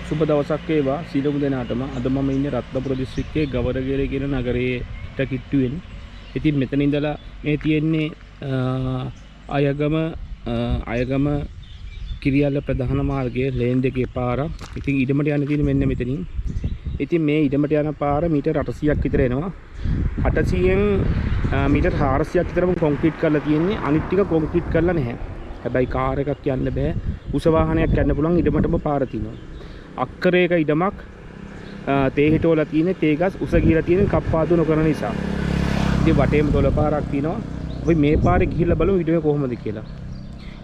සුබ දවසක් වේවා සීලමු දෙනාටම. අද මම ඉන්නේ රත්නපුර දිස්ත්‍රික්කයේ ගවරගේරේ කියන නගරයේට කිට්ටුවෙන්. ඉතින් මෙතන ඉඳලා මේ තියෙන්නේ අයගම කිරියල්ල ප්‍රධාන මාර්ගයේ ලේන් දෙකේ පාර. ඉතින් ඉඩමට යන්න තියෙන්නේ මෙන්න මෙතනින්. ඉතින් මේ ඉඩමට යන පාර මීටර් 800ක් විතර එනවා. 800න් මීටර් 400ක් විතරම කොන්ක්‍රීට් කරලා තියෙන්නේ. අනිත් ටික කොන්ක්‍රීට් කරලා නැහැ. හැබැයි කාර් එකක් යන්න බෑ. උස වාහනයක් යන්න පුළුවන් ඉඩමටම පාර තියෙනවා. අක්කරයක ඉඩමක් තේ හිටවලා තියෙන්නේ. තේ ගස් උස ගිහලා තියෙන්නේ කප්පාදු නොකරන නිසා. ඉතින් වටේම දොළ පාරක් තියෙනවා. අපි මේ පාරේ ගිහිල්ලා බලමු ඉඩම කොහොමද කියලා.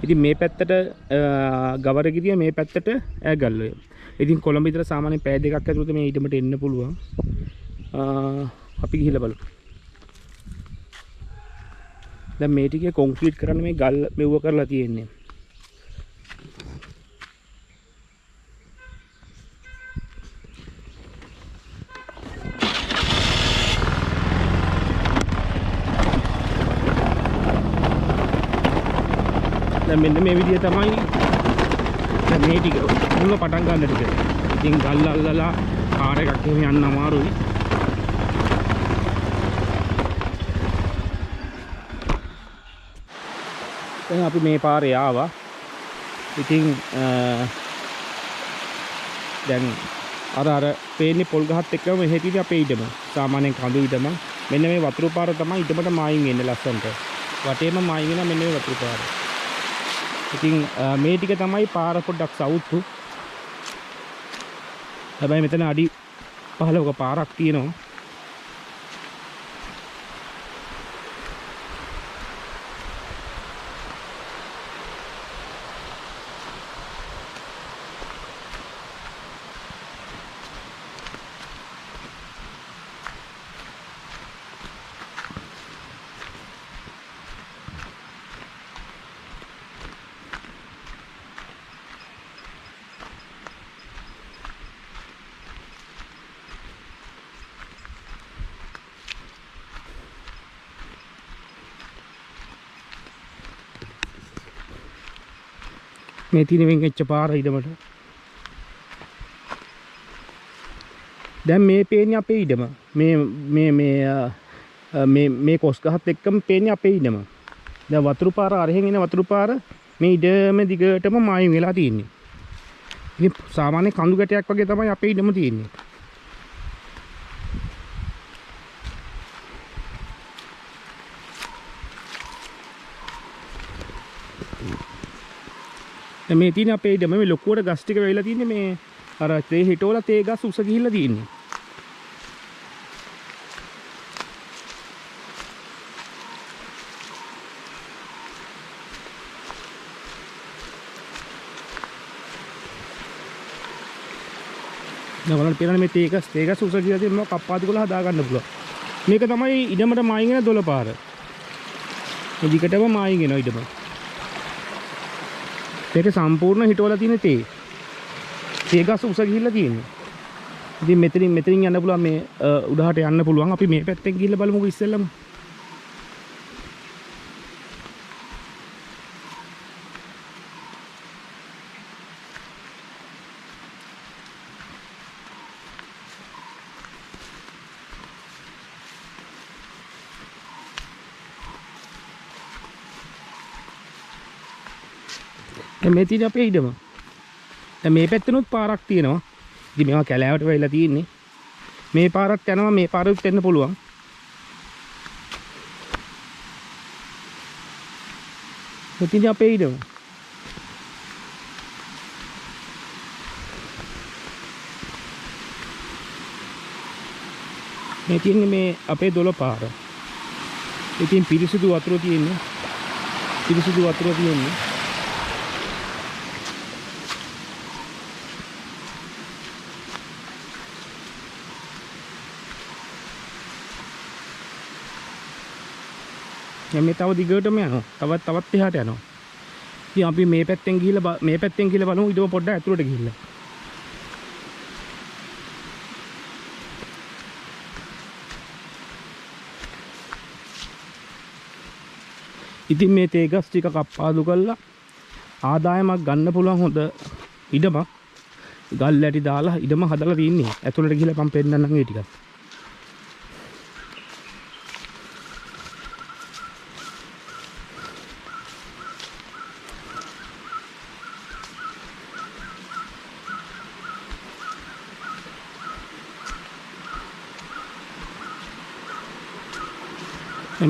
ඉතින් මේ පැත්තට ගවරගිරිය, මේ පැත්තට ඈගල්ලය. ඉතින් කොළඹ විතර සාමාන්‍යයෙන් පැය දෙකක් ඇතුළත මේ ඉඩමට එන්න පුළුවන්. අපි ගිහිල්ලා බලමු. දැන් මේ ටිකේ කොන්ක්‍රීට් කරන්න මේ ගල් මෙව්ව කරලා තියෙන්නේ. දැන් මෙන්න මේ විදිය තමයි දැන් මේ ටික මුල පටන් ගන්න ටික. ඉතින් ගල් අල්ලලා කාර් එකක් එහෙම යන්න අමාරුයි. දැන් අපි මේ පාරේ ආවා. ඉතින් දැන් අර පේන්නේ පොල් ගහත් එක්කම මෙහෙ තියෙන්නේ අපේ ඉඩම. සාමාන්‍යයෙන් කඳු ඉඩම. මෙන්න මේ වතුරු පාර තමයි ඉඩමට මායින් එන්නේ ලස්සනට. වටේම මායින් එනවා මෙන්න මේ වතුරු පාර. ඉතින් මේ ටික තමයි පාර පොඩ්ඩක් සවුත්තු. හැබැයි මෙතන අඩි 15ක පාරක් තියෙනවා. මේ තියෙන වෙන්ගෙච්ච පාර ඉඩමට. දැන් මේ පේන්නේ අපේ ඉඩම. මේ කොස් ගහත් එක්කම පේන්නේ අපේ ඉඩම. දැන් වතුරු පාර අරහෙන් එන වතුරු පාර මේ ඉඩම දිගටම මායිම් වෙලා තියෙන්නේ. ඉතින් සාමාන්‍ය කඳු ගැටයක් වගේ තමයි අපේ ඉඩම තියෙන්නේ. මේ තියෙන අපේ ඉඩම මේ ලොකුවට ගස් ටික වෙවිලා තියෙන්නේ මේ අර තේ හිටවලා තේ ගස් උස ගිහිල්ලා තියෙන්නේ. දැන් බලන්න පේනනේ මේ තේ ගස් උස ගිහිල්ලා තියෙනවා කප්පාදු කරලා හදා ගන්න පුළුවන්. මේක තමයි ඉඩමට මායින් එන දොළ පාර. මේ දිගටම මායින් එනවා ඉඩම. ඒක සම්පූර්ණ හිටවලා තියෙන තේ ගස් උස ගිහිල්ලා තියෙන්නේ. ඉතින් මෙතනින් යන්න පුළුවන් මේ උඩහට යන්න පුළුවන්. අපි මේ පැත්තෙන් ගිහිල්ලා බලමුකෝ ඉස්සෙල්ලම. මේ තියෙන අපේ ඉඩම. දැන් මේ පැත්තෙනුත් පාරක් තියෙනවා. ඉතින් මේවා කැලෑවට වෙලා තියෙන්නේ. මේ පාරක් යනවා මේ පාරෙත් එන්න පුළුවන්. මේ තියෙන අපේ ඉඩම. මේ තියෙන්නේ මේ අපේ දොළ පාර. ඉතින් පිරිසිදු වතුර තියෙන්නේ. මේ තව දිගටම යනවා. තවත් එහාට යනවා. ඉතින් අපි මේ පැත්තෙන් ගිහිල්ලා බලමු ඊටම පොඩ්ඩක් ඇතුළට ගිහිල්ලා. ඉතින් මේ තේ ගස් ටික කප්පාදු කරලා ආදායමක් ගන්න පුළුවන් හොඳ ඉඩමක්. ගල් ඇටි දාලා ඉඩම හදලා තින්නේ. ඇතුළට ගිහලා මම පෙන්නන්නම් ඒ ටික.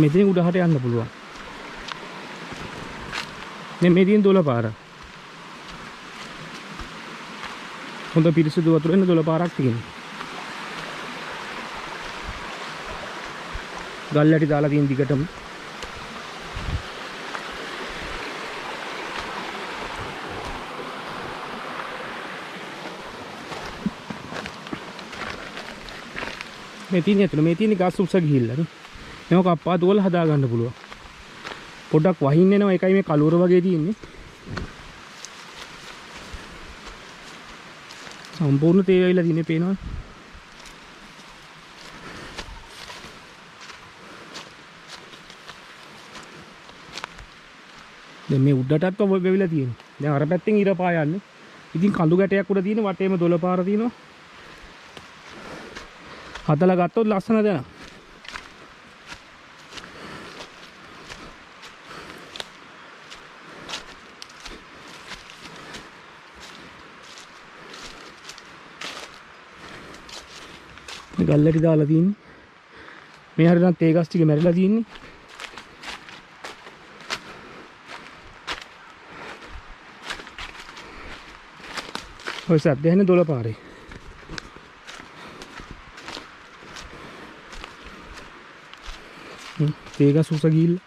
මෙතන උඩහට යන්න පුළුවන්. මේ තියෙන දොළ පාර. හොඳ පිරිසිදු වතුර එන දොළ පාරක් තියෙනවා. ගල් ඇටි දාලා තියෙන දිගටම. මේ තියෙන ගස් උස ගිහිල්ලා නේ. මේක අප්පාතු වල හදා ගන්න පුළුවන්. පොඩ්ඩක් වහින්න එනවා. ඒකයි මේ කලුවර වගේ තියෙන්නේ. සම්පූර්ණ තේ වෙයිලා තියෙන්නේ පේනවා. දැන් මේ උඩටත් වෙවිලා තියෙනවා. දැන් අර පැත්තෙන් ඉර පායන්නේ. ඉතින් කඳු ගැටයක් උඩ තියෙන වටේම දොළ පාර තියෙනවා. හදලා ගත්තොත් ලස්සන දෙනවා. ගල්ලටි දාලා තියෙන්නේ. මේ හරියට තේ ගස් ටික මැරිලා තියෙන්නේ. ඔය සද්ද ඇහෙන දොළ පාරේ. තේ ගස් උස ගිහිල්ලා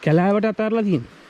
කැලෑවට අතාරලා තියෙන්නේ.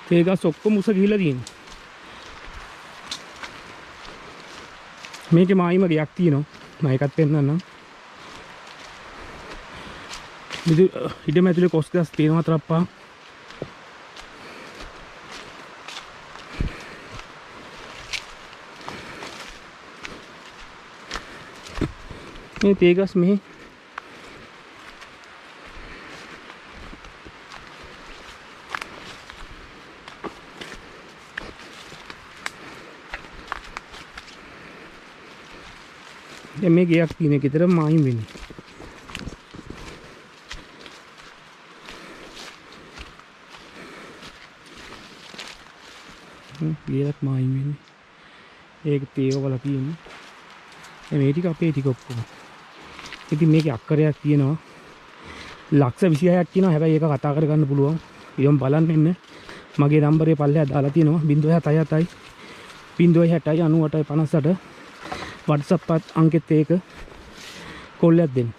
තේ ගස් ඔක්කොම උස ගිහිලා තියෙනවා. මේකේ මායිම ගයක් තියෙනවා. මම ඒකත් පෙන්නන්නම්. ඉඩම ඇතුලේ කොස් ගස් තියෙනවා තරප්පා. මේ තේ ගස් මෙහි මේ ගයක් තියෙන එක විතර මායිම් වෙන්නේ. ගයක් මායිම් වෙන්නේ. ඒක තේවවල තියෙන්නේ. මේ ටික අපේ ටික ඔක්කොම. ඉතින් මේකේ අක්කරයක් තියෙනවා. ලක්ෂ 26ක් තියෙනවා. හැබැයි ඒක කතා කරගන්න පුළුවන්. ඊයම් බලන්න ඉන්න. මගේ නම්බරේ පල්ලෙහා දාලා තියෙනවා 077යි 060යි 98යි 58. WhatsApp අංකෙත් ඒක කොල්ලයක් දෙන්න.